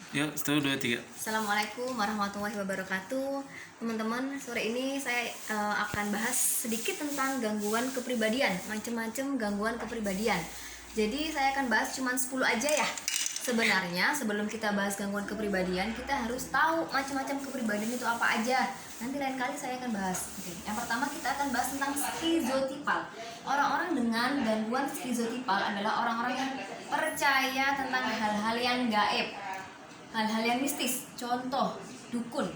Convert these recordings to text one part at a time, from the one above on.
Yuk, 1, 2, 3. Assalamualaikum warahmatullahi wabarakatuh. Teman-teman, sore ini saya akan bahas sedikit tentang gangguan kepribadian, macam-macam gangguan kepribadian. Jadi saya akan bahas cuma 10 aja ya. Sebenarnya sebelum kita bahas gangguan kepribadian, kita harus tahu macam-macam kepribadian itu apa aja. Nanti lain kali saya akan bahas. Oke. Yang pertama kita akan bahas tentang skizotipal. Orang-orang dengan gangguan skizotipal adalah orang-orang yang percaya tentang hal-hal yang gaib, hal-hal yang mistis, contoh dukun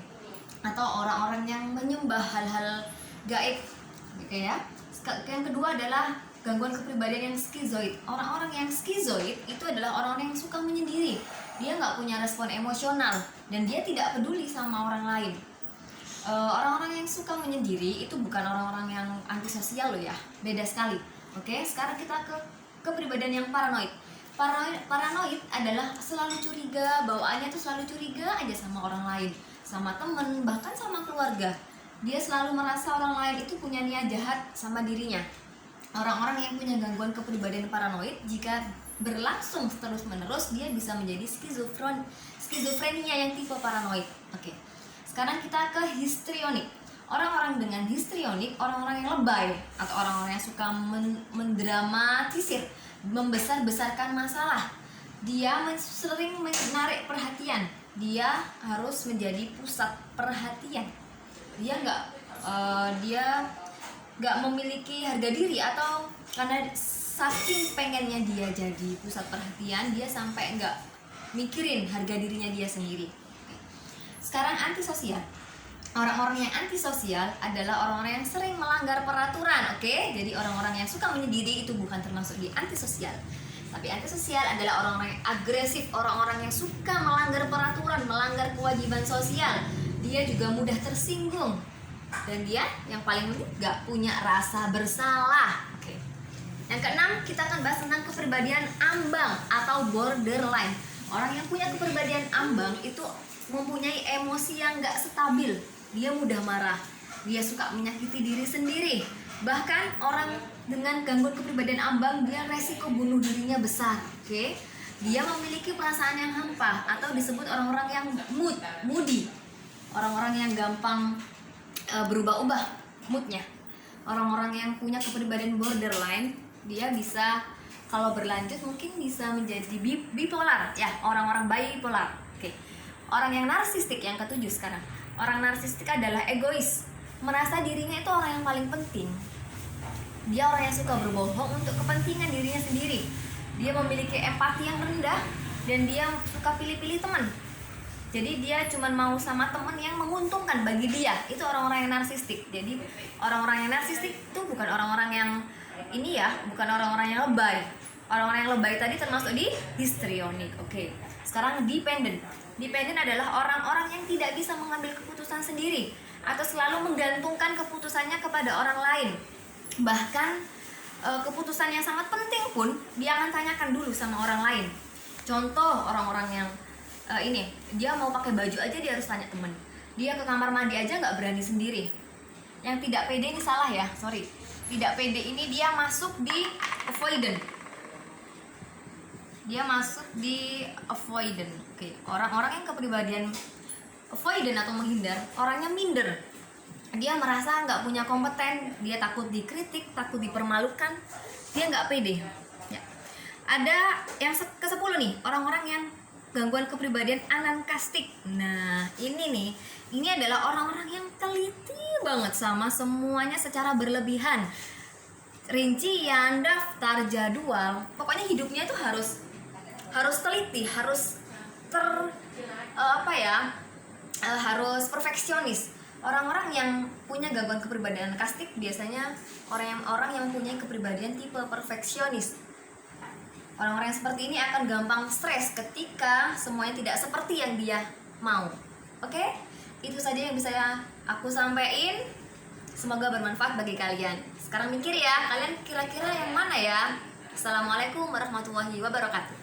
atau orang-orang yang menyembah hal-hal gaib, oke ya. Yang kedua adalah gangguan kepribadian yang skizoid. Orang-orang yang skizoid itu adalah orang-orang yang suka menyendiri. Dia nggak punya respon emosional dan dia tidak peduli sama orang lain. Orang-orang yang suka menyendiri itu bukan orang-orang yang antisosial loh ya, beda sekali. Oke, sekarang kita ke kepribadian yang paranoid. Paranoid adalah selalu curiga, bawaannya tuh selalu curiga aja sama orang lain, sama temen, bahkan sama keluarga. Dia selalu merasa orang lain itu punya niat jahat sama dirinya. Orang-orang yang punya gangguan kepribadian paranoid, jika berlangsung terus-menerus, dia bisa menjadi skizofrenia yang tipe paranoid. Oke. Sekarang kita ke histrionik. Orang-orang dengan histrionik, orang-orang yang lebay atau orang-orang yang suka mendramatisir, membesar-besarkan masalah. Dia sering menarik perhatian. Dia harus menjadi pusat perhatian. Dia nggak memiliki harga diri, atau karena saking pengennya dia jadi pusat perhatian, dia sampai nggak mikirin harga dirinya dia sendiri. Sekarang antisosial. Orang-orang yang antisosial adalah orang-orang yang sering melanggar peraturan, oke? Jadi orang-orang yang suka menyendiri itu bukan termasuk di antisosial. Tapi antisosial adalah orang-orang yang agresif, orang-orang yang suka melanggar peraturan, melanggar kewajiban sosial. Dia juga mudah tersinggung. Dan dia yang paling penting gak punya rasa bersalah, oke? Yang keenam, kita akan bahas tentang kepribadian ambang atau borderline. Orang yang punya kepribadian ambang itu mempunyai emosi yang gak stabil. Dia mudah marah, dia suka menyakiti diri sendiri. Bahkan orang dengan gangguan kepribadian ambang, dia resiko bunuh dirinya besar, oke? Dia memiliki perasaan yang hampa atau disebut orang-orang yang moody. Orang-orang yang gampang berubah-ubah moodnya. Orang-orang yang punya kepribadian borderline, dia bisa kalau berlanjut mungkin bisa menjadi bipolar ya, orang-orang bipolar. Oke. Orang yang narsistik yang ketujuh sekarang. Orang narsistik adalah egois, merasa dirinya itu orang yang paling penting. Dia orang yang suka berbohong untuk kepentingan dirinya sendiri. Dia memiliki empati yang rendah dan dia suka pilih-pilih teman. Jadi dia cuma mau sama teman yang menguntungkan bagi dia. Itu orang-orang yang narsistik. Jadi orang-orang yang narsistik itu bukan orang-orang yang ini ya, bukan orang-orang yang lebay. Orang-orang yang lebay tadi termasuk di histrionik. Oke. Sekarang dependent. Dependent adalah orang-orang yang tidak bisa mengambil keputusan sendiri atau selalu menggantungkan keputusannya kepada orang lain. Bahkan keputusan yang sangat penting pun dia akan tanyakan dulu sama orang lain. Contoh orang-orang yang dia mau pakai baju aja dia harus tanya temen. Dia ke kamar mandi aja nggak berani sendiri. Yang tidak pede ini salah ya, sorry. Tidak pede ini dia masuk di avoidant. Oke. Orang-orang yang kepribadian avoidant atau menghindar, orangnya minder. Dia merasa nggak punya kompeten, dia takut dikritik, takut dipermalukan, dia nggak pede ya. Ada yang ke-10 nih, orang-orang yang gangguan kepribadian anankastik. Nah ini adalah orang-orang yang teliti banget sama semuanya secara berlebihan. Rincian, daftar, jadwal, pokoknya hidupnya itu harus teliti, harus harus perfeksionis. Orang-orang yang punya gangguan kepribadian anankastik biasanya orang yang mempunyai kepribadian tipe perfeksionis. Orang-orang yang seperti ini akan gampang stres ketika semuanya tidak seperti yang dia mau. Oke? Itu saja yang bisa aku sampaikan. Semoga bermanfaat bagi kalian. Sekarang mikir ya, kalian kira-kira yang mana ya? Assalamualaikum warahmatullahi wabarakatuh.